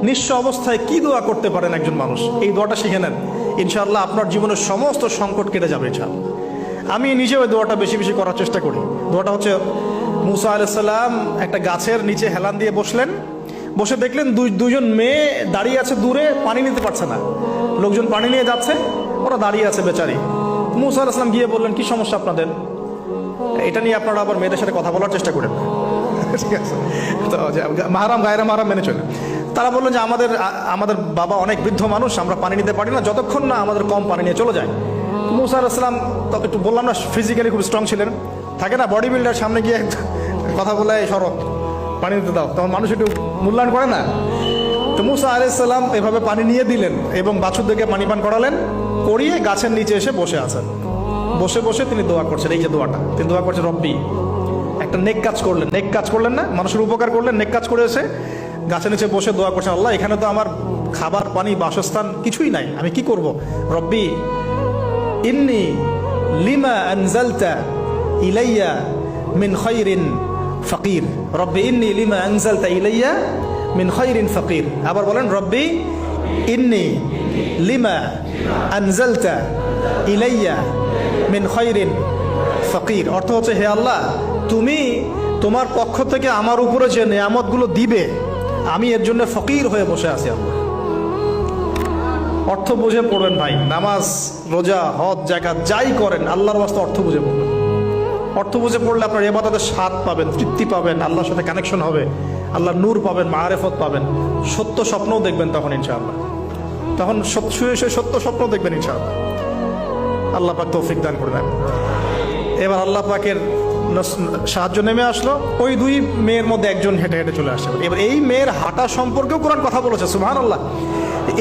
নিঃস্ব অবস্থায় কি দোয়া করতে পারেন একজন মানুষ, এই দোয়াটা শিখে নেন, ইনশাআল্লাহ আপনার জীবনের সমস্ত সংকট কেটে যাবে ইনশাআল্লাহ। আমি নিজেও এই দোয়াটা বেশি বেশি করার চেষ্টা করি। দোয়াটা হচ্ছে, মুসা আলাইহিস সালাম একটা গাছের নিচে হেলান দিয়ে বসলেন, বসে দেখলেন দুইজন মেয়ে দাঁড়িয়ে আছে দূরে, পানি নিতে পারছে না, লোকজন পানি নিয়ে যাচ্ছে, ওরা দাঁড়িয়ে আছে বেচারি। মুসা আলাইহিস সালাম গিয়ে বললেন, কি সমস্যা আপনাদের? এটা নিয়ে আপনারা আবার মেয়েদের সাথে কথা বলার চেষ্টা করেন, ঠিক আছে? তো মাহারাম গায়রা মাহারাম মেনে চলে। তারা বললেন যে আমাদের বাবা অনেক বৃদ্ধ মানুষ, আমরা পানি নিতে পারি না যতক্ষণ না আমাদের কম পানি নিয়ে চলে যায়। মুসা আলাইহিস সালাম তবে একটু বললাম না, ফিজিক্যালি খুব স্ট্রং ছিলেন, থাকে না বডি বিল্ডার, সামনে গিয়ে কথা বলে সরব পানি নিতে দাও, তখন মানুষ একটু মূল্যায়ন করে না। তো মুসা আলাইহিস সালাম এভাবে পানি নিয়ে দিলেন এবং বাছুরদেরকে পানি পান করালেন, করিয়ে গাছের নিচে এসে বসে আছেন। বসে বসে তিনি দোয়া করছেন, এই যে দোয়াটা তিনি দোয়া করছেন, রব্বি, একটা নেক কাজ করলেন, নেক কাজ করলেন না, মানুষের উপকার করলেন, নেক কাজ করে এসে গাছের নিচে বসে দোয়া করছেন, আল্লাহ এখানে তো আমার খাবার পানি বাসস্থান কিছুই নাই, আমি কি করব? রব্বি ইন্নি লিমা আনজালতা ইলাইয়া মিন খায়রিন ফাকির, রব্বি ইন্নি লিমা আনজালতা ইলাইয়া মিন খায়রিন ফাকির। আবার বলেন, রব্বি ইন্নি লিমা আনজালতা ইলাইয়া মিন খায়রিন ফাকির। অর্থ হচ্ছে, হে আল্লাহ, তুমি তোমার পক্ষ থেকে আমার উপরে যে নিয়ামতগুলো দিবে, আমি এর জন্য ফকির হয়ে বসে আছি। আল্লাহ অর্থ বুঝে পড়বেন ভাই, নামাজ রোজা হজ জাকাত যাই করেন আল্লাহর ওয়াস্তে অর্থ বুঝে পড়বেন। অর্থ বুঝে পড়লে আপনার ইবাদতের স্বাদ পাবেন, তৃপ্তি পাবেন, আল্লাহর সাথে কানেকশন হবে, আল্লাহর নূর পাবেন, মাআরিফত পাবেন, সত্য স্বপ্নও দেখবেন তখন ইনশাআল্লাহ। তখন শুয়ে শুয়ে সত্য স্বপ্ন দেখবেন ইনশাআল্লাহ। আল্লাহ পাক তৌফিক দান করবেন। এবার আল্লাহ পাকের সাহায্য নেমে আসলো, ওই দুই মেয়ের মধ্যে একজন হেঁটে হেঁটে চলে আসছে। এবার এই মেয়ের হাঁটা সম্পর্কেও কোরআন কথা বলেছে, সুবহানাল্লাহ।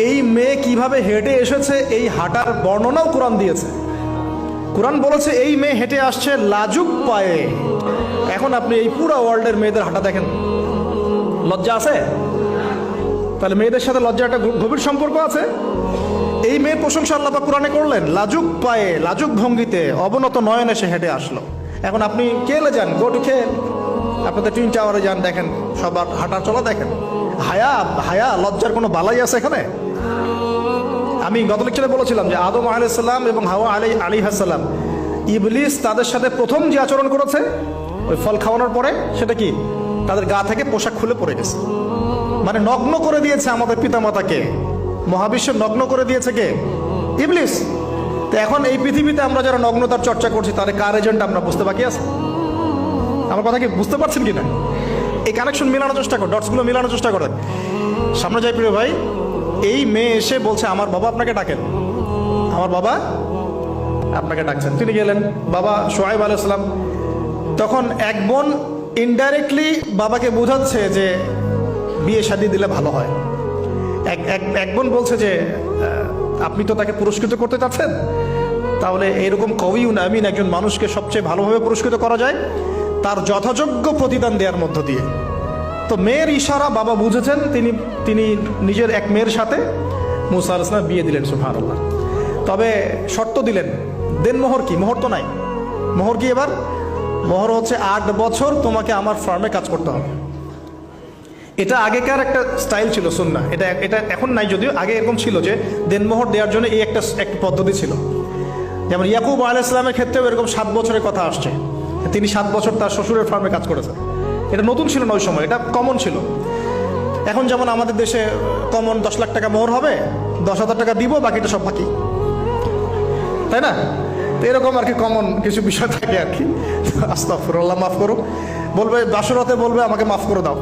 এই মেয়ে কিভাবে হেঁটে এসেছে এই হাঁটার বর্ণনাও কোরআন দিয়েছে। কোরআন বলেছে এই মেয়ে হেঁটে আসছে লাজুক পায়ে। এখন আপনি এই পুরো ওয়ার্ল্ডের মেয়েদের হাঁটা দেখেন, লজ্জা আছে? তাহলে মেয়েদের সাথে লজ্জা একটা গভীর সম্পর্ক আছে। এই মেয়ের প্রশংসা আল্লাহ পাক কোরআনে করলেন, লাজুক পায়ে লাজুক ভঙ্গিতে অবনত নয়নে সে হেঁটে আসলো। এখন আপনি কেলে যান, গো টু খেল, আপনাদের টুইন টাওয়ারে যান, দেখেন সবার হাঁটা চলা দেখেন। হায়া লজ্জার কোনো বালাই আছে এখানে? আমি গত লেকচারে বলেছিলাম যে আদম আলাইহিস সালাম এবং হাওয়া আলাইহিস সালাম, ইবলিস তাদের সাথে প্রথম যে আচরণ করেছে ওই ফল খাওয়ানোর পরে, সেটা কি? তাদের গা থেকে পোশাক খুলে পড়ে গেছে, মানে নগ্ন করে দিয়েছে আমাদের পিতামাতাকে, মহাবিশ্ব নগ্ন করে দিয়েছে কে? ইবলিস। তো এখন এই পৃথিবীতে আমরা যারা নগ্নতার চর্চা করছি, তাহলে কার এজেন্ট আমরা বুঝতে বাকি আছে? আমার কথা কি বুঝতে পারছেন কি না? এই কানেকশন মেলানোর চেষ্টা করেন, ডটসগুলো মেলানোর চেষ্টা করেন। সামনে যাই প্রিয় ভাই, এই মেয়ে এসে বলছে, আমার বাবা আপনাকে ডাকেন, আমার বাবা আপনাকে ডাকছেন। তিনি গেলেন, বাবা শুআয়ব আলাইহিস সালাম। তখন এক বোন ইনডাইরেক্টলি বাবাকে বোঝাচ্ছে যে বিয়ে শাদী দিলে ভালো হয়। এক বোন বলছে যে আপনি তো তাকে পুরস্কৃত করতে চাচ্ছেন, তাহলে এইরকম কবিউন আমিন একজন মানুষকে সবচেয়ে ভালোভাবে পুরস্কৃত করা যায় তার যথাযোগ্য প্রতিদান দেওয়ার মধ্য দিয়ে। তো মেয়ের ইশারা বাবা বুঝেছেন, তিনি নিজের এক মেয়ের সাথে মুসা আলাইহিস সালাম বিয়ে দিলেন, সুবহানাল্লাহ। তবে শর্ত দিলেন, দেন মোহর কি? মোহর তো নাই। মোহর কি এবার? মোহর হচ্ছে 8 বছর তোমাকে আমার ফার্মে কাজ করতে হবে। এটা আগেকার একটা স্টাইল ছিল, সুন্নাহ। এটা এখন নাই যদিও, আগে এরকম ছিল যে দেনমোহর দেওয়ার জন্য এই একটা পদ্ধতি ছিল। যেমন ইয়াকুব আলাইহিস সালামের ক্ষেত্রেও এরকম 7 বছরের কথা আসছে, তিনি 7 বছর তার শ্বশুরের ফার্মে কাজ করেছেন। এটা নতুন ছিল না ওই সময়, এটা কমন ছিল। এখন যেমন আমাদের দেশে কমন 10 লাখ টাকা মোহর হবে, 10,000 টাকা দিব, বাকিটা সব বাকি, তাই না? তো এরকম আর কি কমন কিছু বিষয় থাকে আর কি। আস্তাগফিরুল্লাহ, মাফ করো। বলবে বাসরাতে, বলবে আমাকে মাফ করে দাও।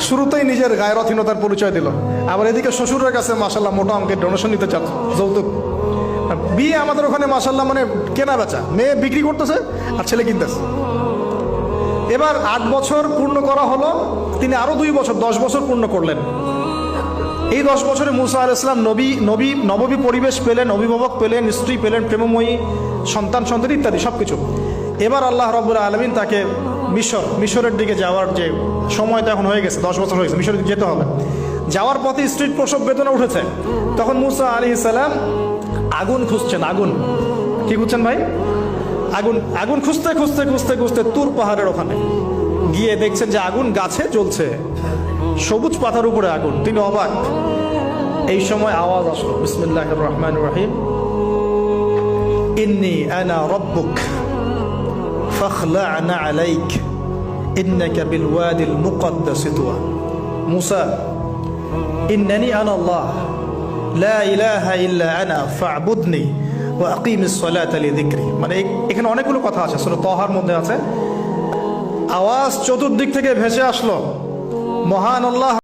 শুরুতেই নিজের গায়রথহীনতার পরিচয় দিল। আবার এদিকে শ্বশুরের কাছে মাশাল্লাহ মোটা অঙ্কের ডোনেশন নিতে চাচ্ছে, যৌতুক। বিয়ে আমাদের ওখানে মাশাল্লাহ মানে কেনা বেচা, মেয়ে বিক্রি করতেছে আর ছেলে কিনতেছে। এবার 8 বছর পূর্ণ করা হলো, তিনি আরো 2 বছর 10 বছর পূর্ণ করলেন। এই 10 বছরে মুসা আলাইহিস সালাম নববী পরিবেশ পেলেন, অভিভাবক পেলেন, স্ত্রী পেলেন, প্রেমময়ী সন্তান ইত্যাদি সবকিছু। এবার আল্লাহ রাব্বুল আলামিন তাকে মিশরের দিকে যাওয়ার যে সময় তো এখন হয়ে গেছে, 10 বছর হয়ে গেছে, মিশরে যেতে হবে। যাওয়ার পথে স্ত্রীর প্রসব বেদনা উঠেছে। তখন মুসা আলাইহিস সালাম আগুন খুঁজছেন। আগুন কি খুঁজছেন ভাই? আগুন খুঁজতে খুঁজতে তুর পাহাড়ের ওখানে গিয়ে দেখছেন যে আগুন গাছে জ্বলছে, সবুজ পাতার উপরে আগুন। তিনি অবাক। এই সময় আওয়াজ আসলো, বিসমিল্লাহির রহমানির রহিম, ইন্নী আনা রাব্বুক ফাখলা'না আলাইক ইন্নাকা বিল ওয়াদিল মুকদ্দাস তুয়া। মুসা, ইন্নানি আনা আল্লাহ লা ইলাহা ইল্লা আনা ফা'বুদনি ওয়া আকিমিস সালাতা লিযিকরি। মানে এখানে অনেকগুলো কথা আছে, সূরা তাহার মধ্যে আছে। আওয়াজ চতুর্দিক থেকে ভেসে আসলো, মহান আল্লাহ